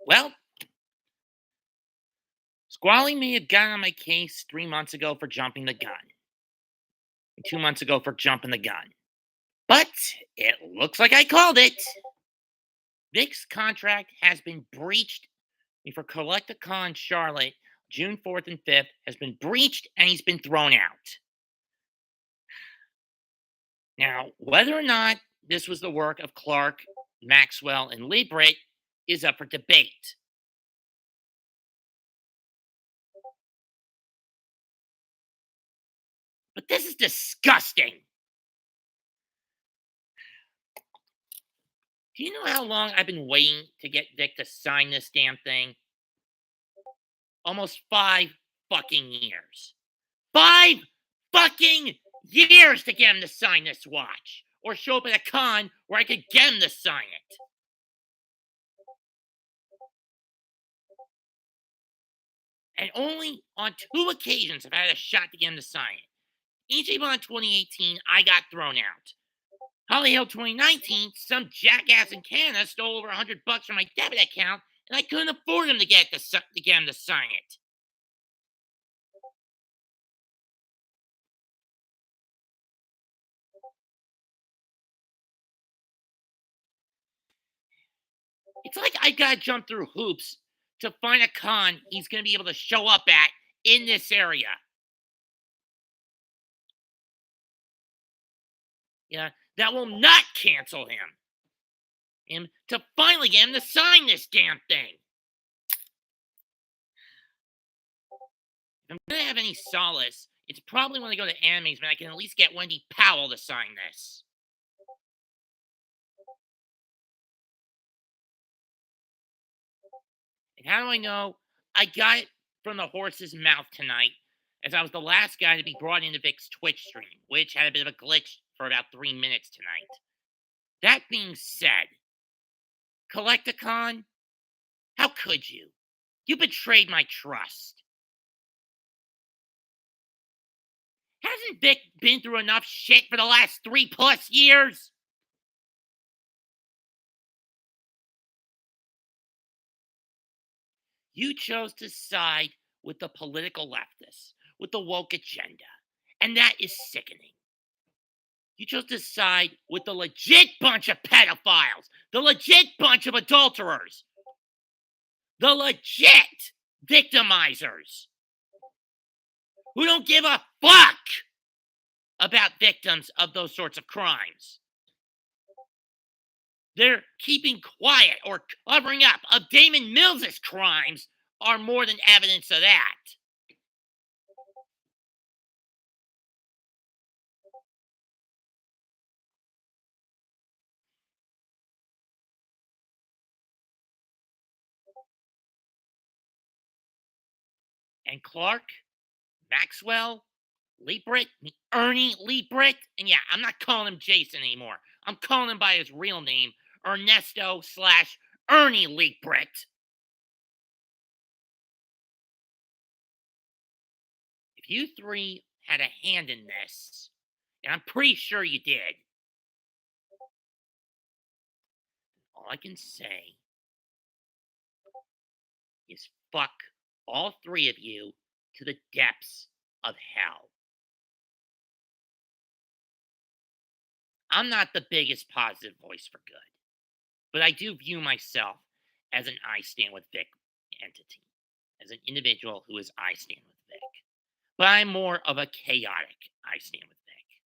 Well, Squally may have gotten on my case 3 months ago for jumping the gun, and 2 months ago for jumping the gun. But it looks like I called it. Vic's contract has been breached for Collecticon Charlotte, June 4th and 5th, has been breached and he's been thrown out. Now, whether or not this was the work of Clark, Maxwell, and Liebrit is up for debate. But this is disgusting. Do you know how long I've been waiting to get Vic to sign this damn thing? Almost 5 fucking years. 5 fucking years to get him to sign this watch. Or show up at a con where I could get him to sign it. And only on 2 occasions have I had a shot to get him to sign it. EJ 2018, I got thrown out. Holly Hill 2019, some jackass in Canada stole over $100 from my debit account, and I couldn't afford him to get him to sign it. It's like I gotta jump through hoops to find a con he's gonna be able to show up at in this area. Yeah, that will not cancel him. And to finally get him to sign this damn thing. If I'm gonna have any solace, it's probably when I go to animes when I can at least get Wendy Powell to sign this. And how do I know? I got it from the horse's mouth tonight, as I was the last guy to be brought into Vic's Twitch stream, which had a bit of a glitch for about 3 minutes tonight. That being said, Collecticon, how could you? You betrayed my trust. Hasn't Vic been through enough shit for the last 3+ years? You chose to side with the political leftists, with the woke agenda, and that is sickening. You chose to side with the legit bunch of pedophiles, the legit bunch of adulterers, the legit victimizers who don't give a fuck about victims of those sorts of crimes. They're keeping quiet or covering up of Damon Mills's crimes are more than evidence of that. And Clark, Maxwell, Liebrit, Ernie Liebrit, and yeah, I'm not calling him Jason anymore. I'm calling him by his real name, Ernesto slash Ernie Liebrit. If you three had a hand in this, and I'm pretty sure you did, all I can say is fuck all three of you to the depths of hell. I'm not the biggest positive voice for good, but I do view myself as an I stand with Vic entity, as an individual who is I stand with Vic. But I'm more of a chaotic I stand with Vic.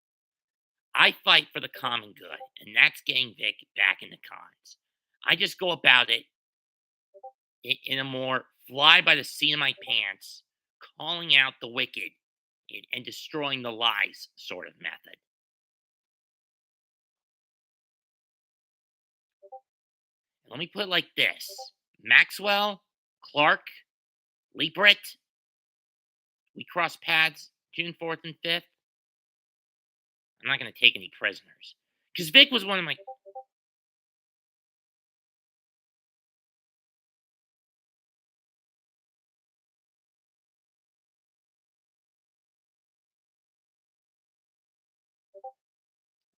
I fight for the common good, and that's getting Vic back in the cons. I just go about it in a more fly by the seat of my pants, calling out the wicked and destroying the lies sort of method. Let me put it like this: Maxwell, Clark, Liebrit, we cross paths June 4th and 5th. I'm not going to take any prisoners. Because Vic was one of my.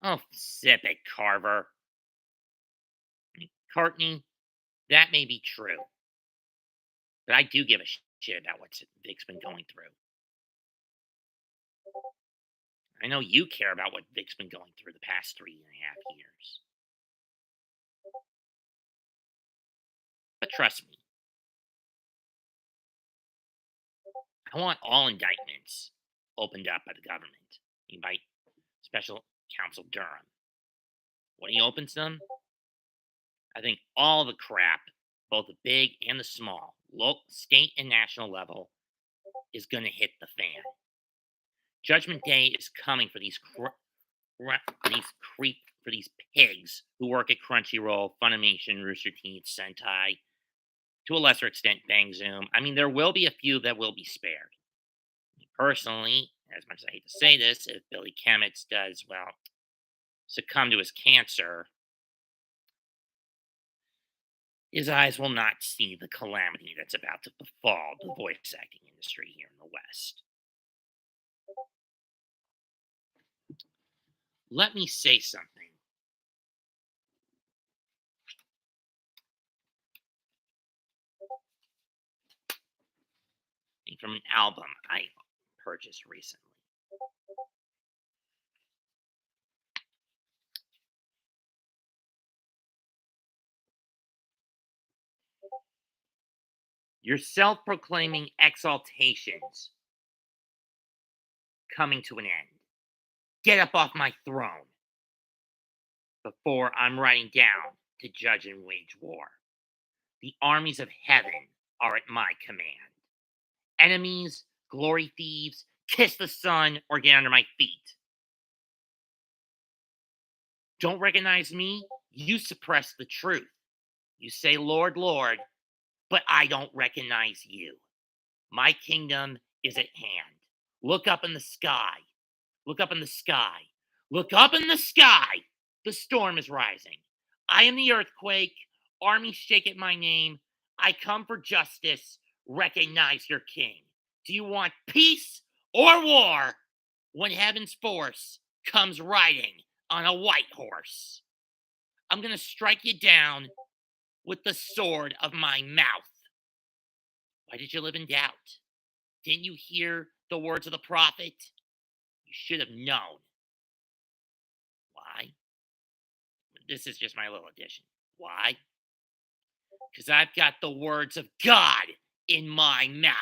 Oh, zip it, Carver. Courtney, that may be true. But I do give a shit about what Vic's been going through. I know you care about what Vic's been going through the past 3.5 years. But trust me, I want all indictments opened up by the government. By Special Counsel Durham. When he opens them, I think all the crap, both the big and the small, local, state, and national level, is going to hit the fan. Judgment Day is coming for these pigs who work at Crunchyroll, Funimation, Rooster Teeth, Sentai, to a lesser extent, Bang Zoom. I mean, there will be a few that will be spared. Personally, as much as I hate to say this, if Billy Kemitz does, well, succumb to his cancer, his eyes will not see the calamity that's about to befall the voice acting industry here in the West. Let me say something. From an album I purchased recently. Your self proclaiming exaltations coming to an end. Get up off my throne before I'm riding down to judge and wage war. The armies of heaven are at my command. Enemies, glory thieves, kiss the sun or get under my feet. Don't recognize me? You suppress the truth. You say, Lord, Lord, but I don't recognize you. My kingdom is at hand. Look up in the sky. Look up in the sky. Look up in the sky. The storm is rising. I am the earthquake. Armies shake at my name. I come for justice. Recognize your king. Do you want peace or war? When heaven's force comes riding on a white horse, I'm going to strike you down with the sword of my mouth. Why did you live in doubt? Didn't you hear the words of the prophet? You should have known. Why? This is just my little addition. Why? Because I've got the words of God in my mouth.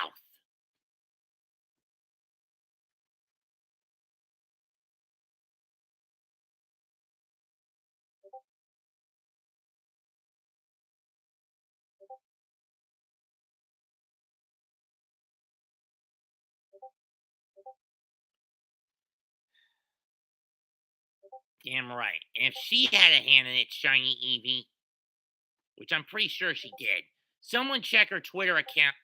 Damn right. And if she had a hand in it, Shiny Evie, which I'm pretty sure she did, someone check her Twitter account,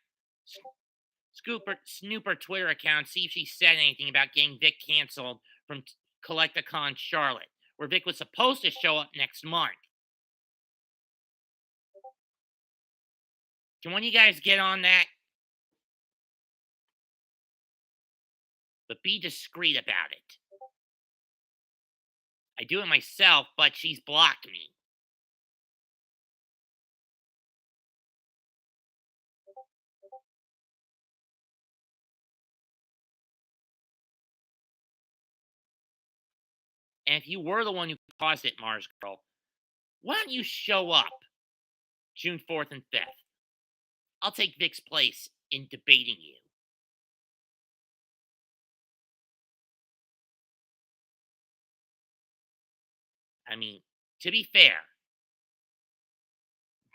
snoop her Twitter account, see if she said anything about getting Vic canceled from Collecticon Charlotte, where Vic was supposed to show up next month. Can one of you guys get on that? But be discreet about it. I do it myself, but she's blocked me. And if you were the one who caused it, Mars Girl, why don't you show up June 4th and 5th? I'll take Vic's place in debating you. I mean, to be fair,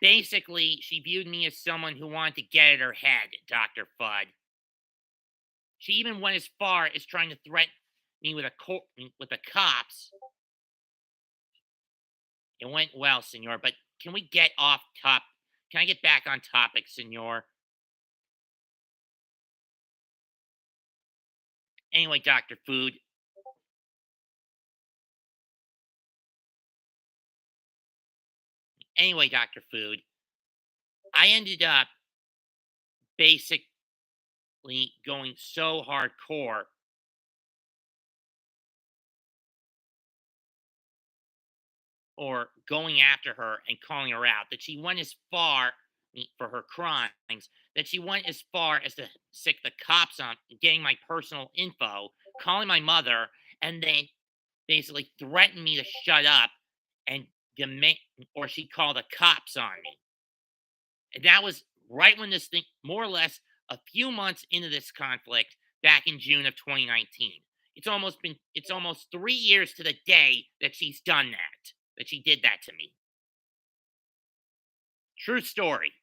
basically, she viewed me as someone who wanted to get at her head, Dr. Fudd. She even went as far as trying to threaten me with the cops. It went well, senor, but can we get off top? Can I get back on topic, senor? Anyway, Dr. Food. Anyway, Dr. Food. I ended up basically going so hardcore or going after her and calling her out that she went as far me for her crimes that she went as far as to sick the cops on getting my personal info, calling my mother, and then basically threatened me to shut up and demand, or she'd call the cops on me. And that was right when this thing, more or less a few months into this conflict back in June of 2019. It's almost 3 years to the day that she's done that, that she did that to me. True story.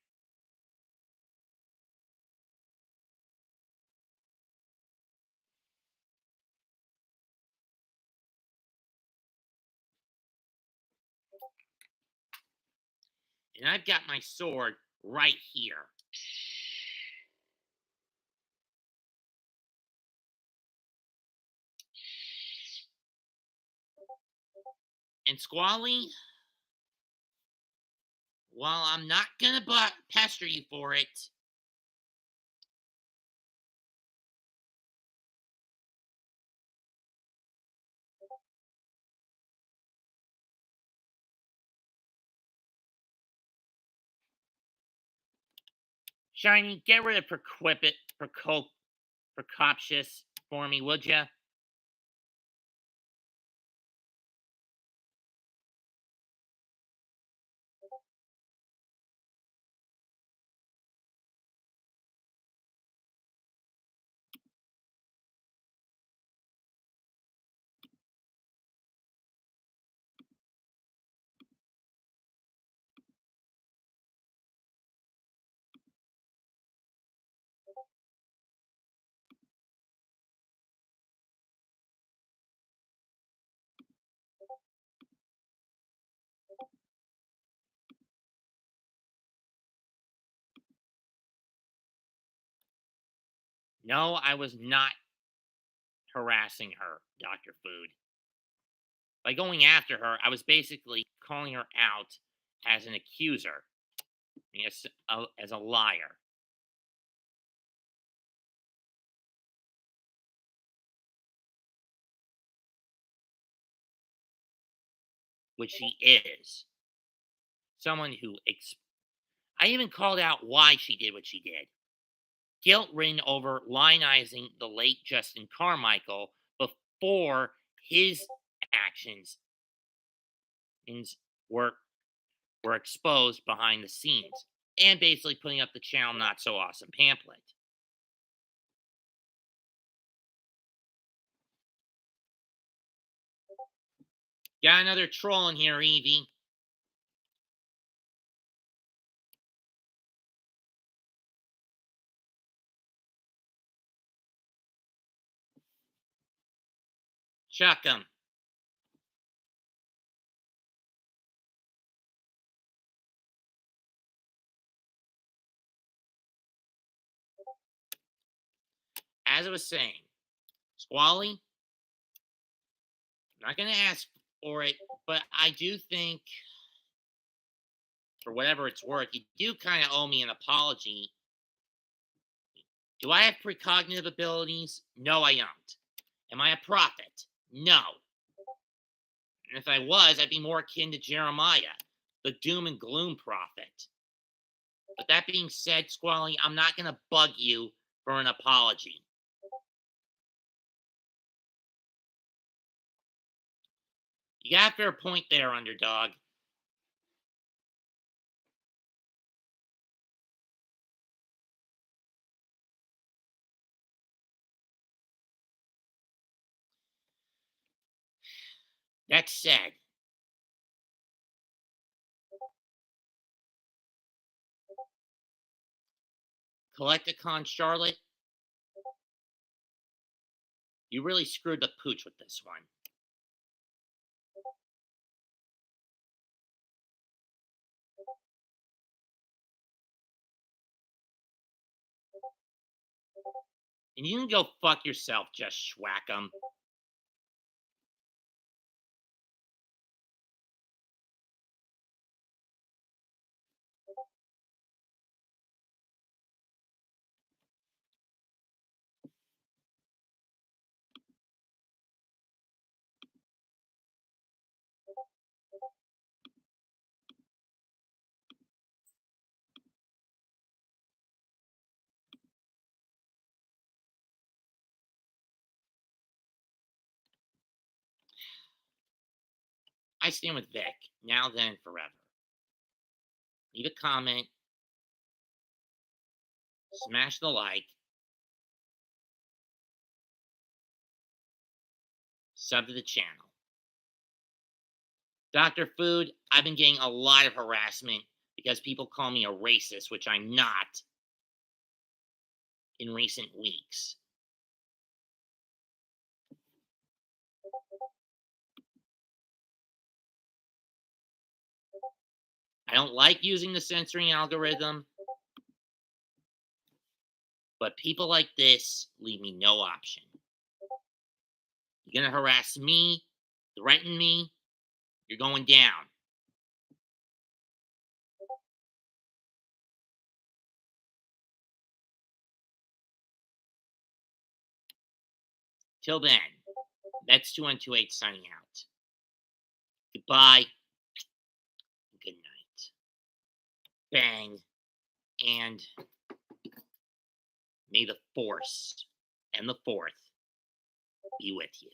And I've got my sword right here. And Squally, while I'm not gonna pester you for it, Shiny, get rid of precocious for me, would ya? No, I was not harassing her, Dr. Food. By going after her, I was basically calling her out as an accuser, as a liar, which she is. Someone I even called out why she did what she did. Guilt ridden over lionizing the late Justin Carmichael before his actions were were exposed behind the scenes, and basically putting up the channel not so awesome pamphlet. Got another troll in here, Evie. Chuck him. As I was saying, Squally, I'm not going to ask for it, but I do think, for whatever it's worth, you do kind of owe me an apology. Do I have precognitive abilities? No, I don't. Am I a prophet? No. And if I was, I'd be more akin to Jeremiah, the doom and gloom prophet. But that being said, Squally, I'm not going to bug you for an apology. You got a fair point there, underdog. That said, Collecticon Charlotte, you really screwed the pooch with this one. And you can go fuck yourself, just Schwackum. I stand with Vic, now, then, forever. Leave a comment, smash the like, sub to the channel. Dr. Food, I've been getting a lot of harassment because people call me a racist, which I'm not, in recent weeks. I don't like using the censoring algorithm, but people like this leave me no option. You're gonna harass me, threaten me, you're going down. Till then, that's 2128 signing out. Goodbye. Good night. Bang. And may the force and the fourth be with you.